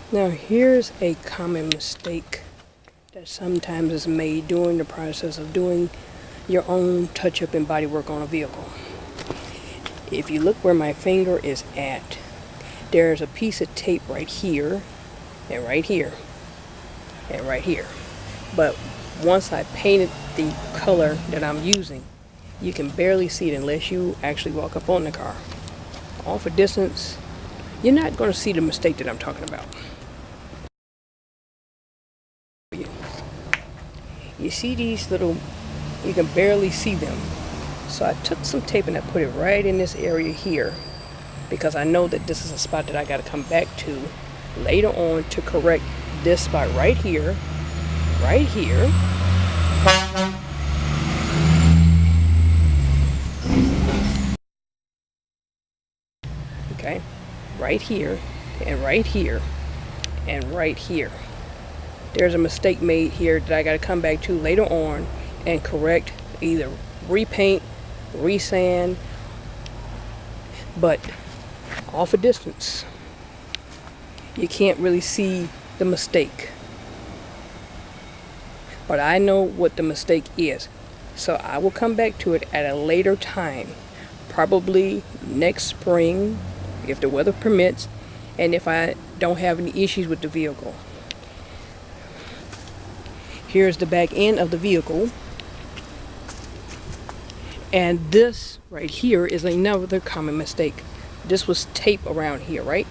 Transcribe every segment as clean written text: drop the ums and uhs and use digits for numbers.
Now here's a common mistake that sometimes is made during the process of doing your own touch-up and body work on a vehicle. If you look where my finger is at, there's a piece of tape right here, and right here, and right here. But once I painted the color that I'm using, you can barely see it unless you actually walk up on the car. Off a distance, you're not going to see the mistake that I'm talking about. You see these little, you can barely see them. So I took some tape and I put it right in this area here because I know that this is a spot that I got to come back to later on to correct this spot right here, right here. Okay, right here and right here and right here. There's a mistake made here that I got to come back to later on and correct, either repaint, resand, but off a distance you can't really see the mistake, but I know what the mistake is, so I will come back to it at a later time, probably next spring if the weather permits and if I don't have any issues with the vehicle. Here's the back end of the vehicle, and this right here is another common mistake. This was tape around here, right?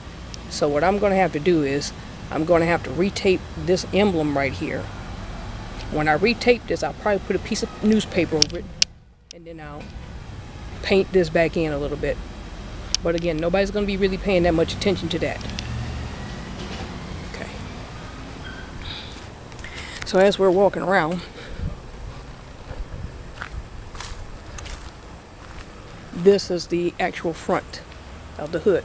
So what I'm going to have to do is I'm going to have to retape this emblem right here. When I retape this, I'll probably put a piece of newspaper over it, and then I'll paint this back in a little bit. But again, nobody's going to be really paying that much attention to that. Okay. So as we're walking around, this is the actual front of the hood.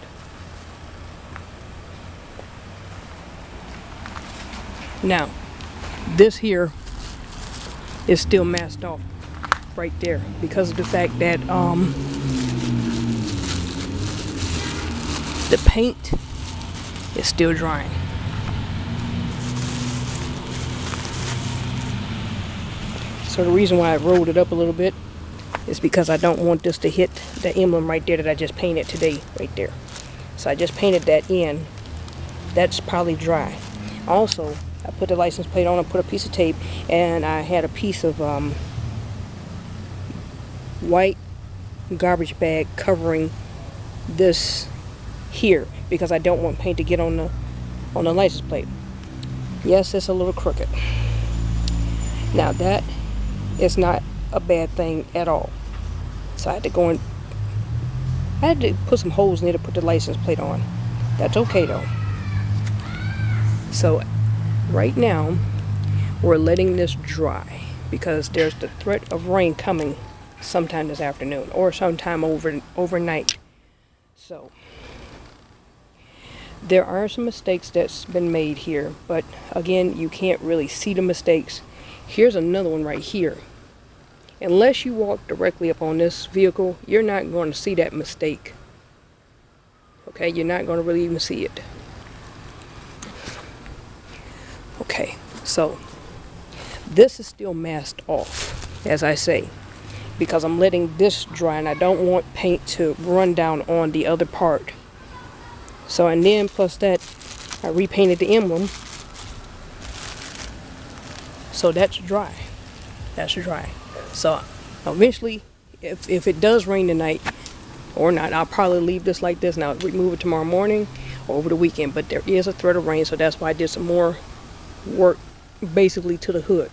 Now, this here is still masked off right there because of the fact that the paint is still drying. So the reason why I rolled it up a little bit is because I don't want this to hit the emblem right there that I just painted today, right there. So I just painted that in. That's probably dry. Also, I put the license plate on and put a piece of tape, and I had a piece of white garbage bag covering this here because I don't want paint to get on the license plate. Yes, it's a little crooked. Now that is not a bad thing at all. So I had to put some holes in it to put the license plate on. That's okay though. So right now we're letting this dry because there's the threat of rain coming sometime this afternoon or sometime overnight. So there are some mistakes that's been made here, but again, you can't really see the mistakes. Here's another one right here. Unless you walk directly up on this vehicle, you're not going to see that mistake. Okay, you're not going to really even see it. Okay, so this is still masked off, as I say, because I'm letting this dry and I don't want paint to run down on the other part. So, and then plus that, I repainted the emblem. So that's dry. That's dry. So eventually, if it does rain tonight or not, I'll probably leave this like this and I'll remove it tomorrow morning or over the weekend. But there is a threat of rain, so that's why I did some more work basically to the hood.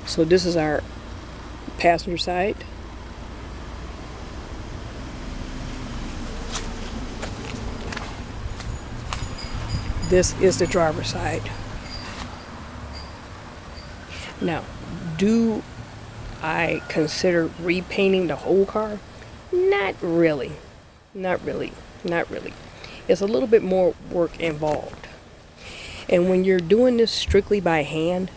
So this is our passenger side. This is the driver's side. Now, do I consider repainting the whole car? Not really. Not really. Not really. It's a little bit more work involved. And when you're doing this strictly by hand,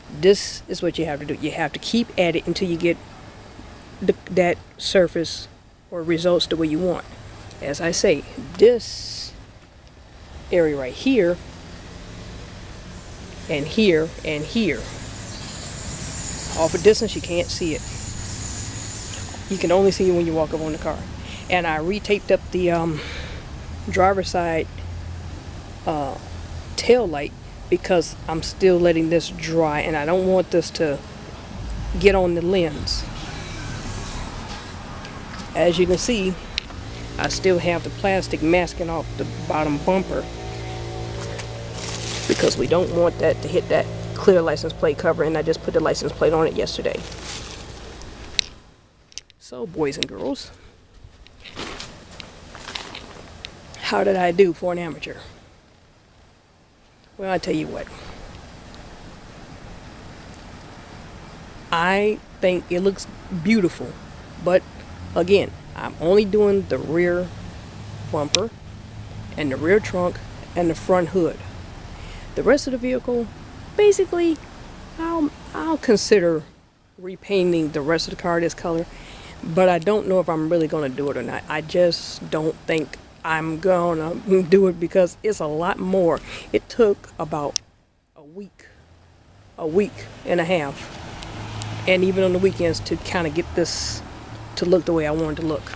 This is what you have to do. You have to keep at it until you get that surface or results the way you want. As I say, this area right here and here and here, off a distance you can't see it. You can only see it when you walk up on the car. And I retaped up the driver's side tail light because I'm still letting this dry and I don't want this to get on the lens. As you can see, I still have the plastic masking off the bottom bumper because we don't want that to hit that clear license plate cover, and I just put the license plate on it yesterday. So, boys and girls, how did I do for an amateur? Well, I tell you what. I think it looks beautiful, but again, I'm only doing the rear bumper and the rear trunk and the front hood. The rest of the vehicle, basically, I'll consider repainting the rest of the car this color, but I don't know if I'm really going to do it or not. I just don't think I'm going to do it because it's a lot more. It took about a week and a half, and even on the weekends to kind of get this to look the way I want it to look.